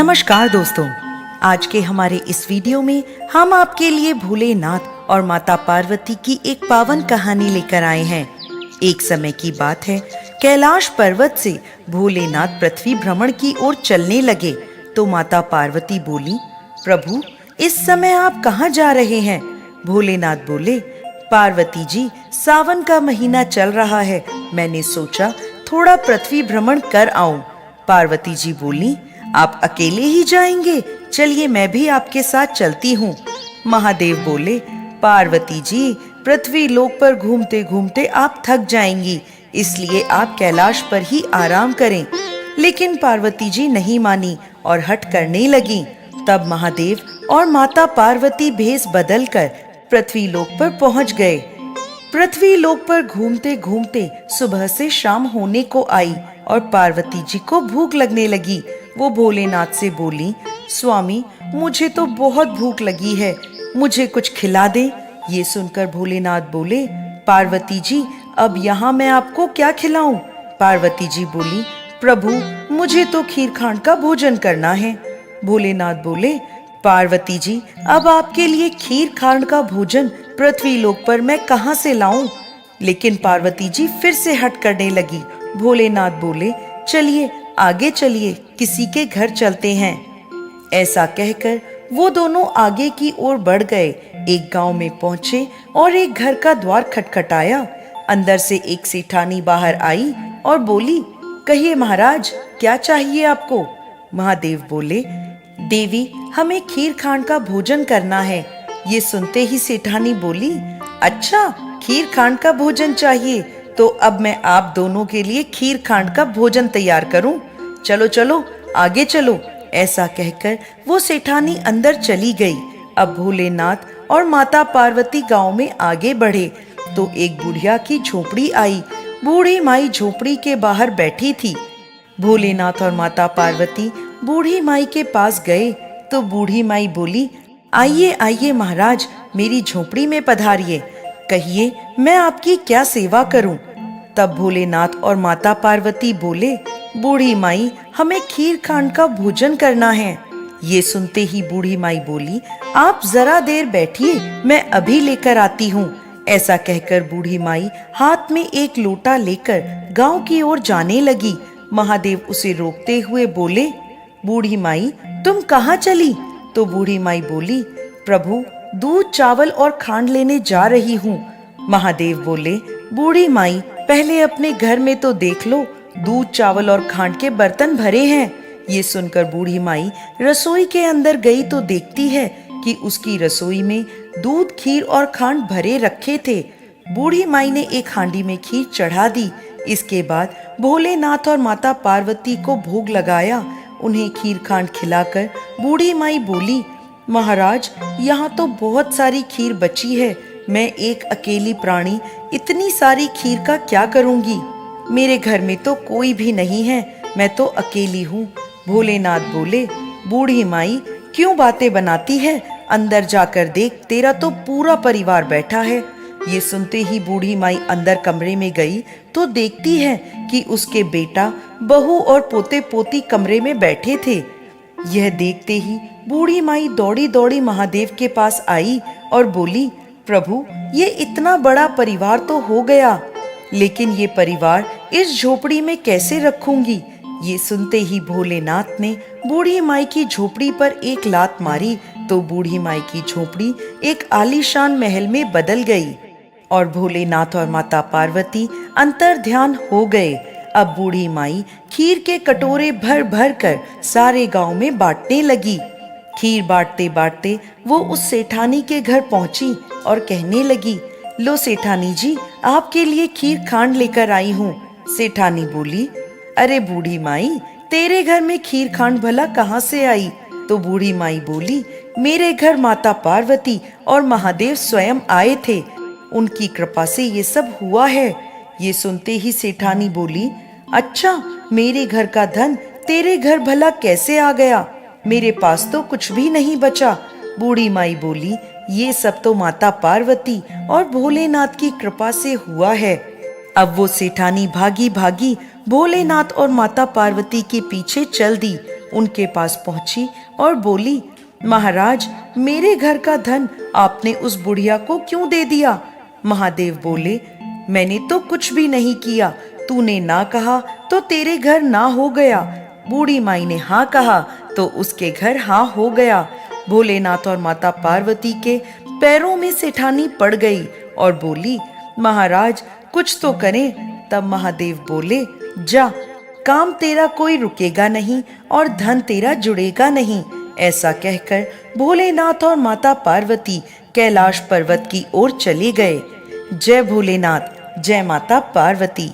नमस्कार दोस्तों, आज के हमारे इस वीडियो में हम आपके लिए भोलेनाथ और माता पार्वती की एक पावन कहानी लेकर आए हैं। एक समय की बात है, कैलाश पर्वत से भोलेनाथ पृथ्वी भ्रमण की ओर चलने लगे तो माता पार्वती बोली, प्रभु इस समय आप कहाँ जा रहे हैं? भोलेनाथ बोले, पार्वती जी सावन का महीना चल रहा है, मैंने सोचा थोड़ा पृथ्वी भ्रमण कर आऊं। पार्वती जी बोली, आप अकेले ही जाएंगे? चलिए मैं भी आपके साथ चलती हूँ। महादेव बोले, पार्वती जी पृथ्वी लोक पर घूमते घूमते आप थक जाएंगी, इसलिए आप कैलाश पर ही आराम करें। लेकिन पार्वती जी नहीं मानी और हठ करने लगी। तब महादेव और माता पार्वती भेष बदलकर पृथ्वी लोक पर पहुंच गए। पृथ्वी लोक पर घूमते घूमते सुबह से शाम होने को आई और पार्वती जी को भूख लगने लगी। वो भोलेनाथ से बोली, स्वामी मुझे तो बहुत भूख लगी है, मुझे कुछ खिला दे। ये सुनकर भोलेनाथ बोले, पार्वती जी अब यहाँ मैं आपको क्या खिलाऊं? पार्वती जी बोली, प्रभु मुझे तो खीर खांड का भोजन करना है। भोलेनाथ बोले, पार्वती जी अब आपके लिए खीर खांड का भोजन पृथ्वी लोक पर मैं कहाँ से लाऊं? लेकिन पार्वती जी फिर से हट करने लगी। भोलेनाथ बोले, चलिए आगे चलिए, किसी के घर चलते हैं। ऐसा कहकर वो दोनों आगे की ओर बढ़ गए। एक गांव में पहुंचे और एक घर का द्वार खटखटाया। अंदर से एक सेठानी बाहर आई और बोली, कहिए महाराज क्या चाहिए आपको? महादेव बोले, देवी हमें खीर खांड का भोजन करना है। ये सुनते ही सेठानी बोली, अच्छा खीर खांड का भोजन चाहिए, तो अब मैं आप दोनों के लिए खीर खांड का भोजन तैयार करूं। चलो चलो आगे चलो। ऐसा कहकर वो सेठानी अंदर चली गई। अब भोलेनाथ और माता पार्वती गांव में आगे बढ़े तो एक बुढ़िया की झोपड़ी आई। बूढ़ी माई झोपड़ी के बाहर बैठी थी। भोलेनाथ और माता पार्वती बूढ़ी माई के पास गए तो बूढ़ी माई बोली, आइए आइए महाराज, मेरी झोपड़ी में पधारिए, कहिए मैं आपकी क्या सेवा करूं? तब भोलेनाथ और माता पार्वती बोले, बूढ़ी माई हमें खीर खांड का भोजन करना है। ये सुनते ही बूढ़ी माई बोली, आप जरा देर बैठिए, मैं अभी लेकर आती हूँ। ऐसा कहकर बूढ़ी माई हाथ में एक लोटा लेकर गांव की ओर जाने लगी। महादेव उसे रोकते हुए बोले, बूढ़ी माई तुम कहाँ चली? तो बूढ़ी माई बोली, प्रभु दूध चावल और खांड लेने जा रही हूँ। महादेव बोले, बूढ़ी माई पहले अपने घर में तो देख लो, दूध चावल और खांड के बर्तन भरे हैं। ये सुनकर बूढ़ी माई रसोई के अंदर गई तो देखती है कि उसकी रसोई में दूध खीर और खांड भरे रखे थे। बूढ़ी माई ने एक हांडी में खीर चढ़ा दी। इसके बाद भोलेनाथ और माता पार्वती को भोग लगाया। उन्हें खीर खांड खिलाकर बूढ़ी माई बोली, महाराज यहाँ तो बहुत सारी खीर बची है, मैं एक अकेली प्राणी इतनी सारी खीर का क्या करूंगी? मेरे घर में तो कोई भी नहीं है, मैं तो अकेली हूँ। भोलेनाथ बोले, बूढ़ी माई क्यों बातें बनाती है? अंदर जाकर देख, तेरा तो पूरा परिवार बैठा है। ये सुनते ही बूढ़ी माई अंदर कमरे में गई तो देखती है कि उसके बेटा, बहू और पोते पोती कमरे में बैठे थे। यह देखते ही बूढ़ी माई दौड़ी दौड़ी महादेव के पास आई और बोली, प्रभु ये इतना बड़ा परिवार तो हो गया, लेकिन ये परिवार इस झोपड़ी में कैसे रखूंगी? ये सुनते ही भोलेनाथ ने बूढ़ी माई की झोपड़ी पर एक लात मारी तो बूढ़ी माई की झोपड़ी एक आलीशान महल में बदल गई और भोलेनाथ और माता पार्वती अंतर ध्यान हो गए। अब बूढ़ी माई खीर के कटोरे भर भर कर सारे गांव में बांटने लगी। खीर बांटते बांटते वो उस सेठानी के घर पहुंची और कहने लगी, लो सेठानी जी आपके लिए खीर खांड लेकर आई हूँ। सेठानी बोली, अरे बूढ़ी माई तेरे घर में खीर खांड भला कहाँ से आई? तो बूढ़ी माई बोली, मेरे घर माता पार्वती और महादेव स्वयं आए थे, उनकी कृपा से ये सब हुआ है। ये सुनते ही सेठानी बोली, अच्छा मेरे घर का धन तेरे घर भला कैसे आ गया? मेरे पास तो कुछ भी नहीं बचा। बूढ़ी माई बोली, ये सब तो माता पार्वती और भोलेनाथ की कृपा से हुआ है। अब वो सेठानी भागी भागी भोलेनाथ और माता पार्वती के पीछे चल दी। उनके पास पहुंची और बोली, महाराज, मेरे घर का धन आपने उस बुढ़िया को क्यों दे दिया? महादेव बोले, मैंने तो कुछ भी नहीं किया, तूने ना कहा तो तेरे घर ना हो गया। बूढ़ी माई ने हाँ कहा तो उसके घर हाँ हो गया। भोलेनाथ और माता पार्वती के पैरों में सेठानी पड़ गई और बोली, महाराज कुछ तो करें। तब महादेव बोले, जा, काम तेरा कोई रुकेगा नहीं और धन तेरा जुड़ेगा नहीं। ऐसा कहकर भोलेनाथ और माता पार्वती कैलाश पर्वत की ओर चले गए। जय भोलेनाथ, जय माता पार्वती।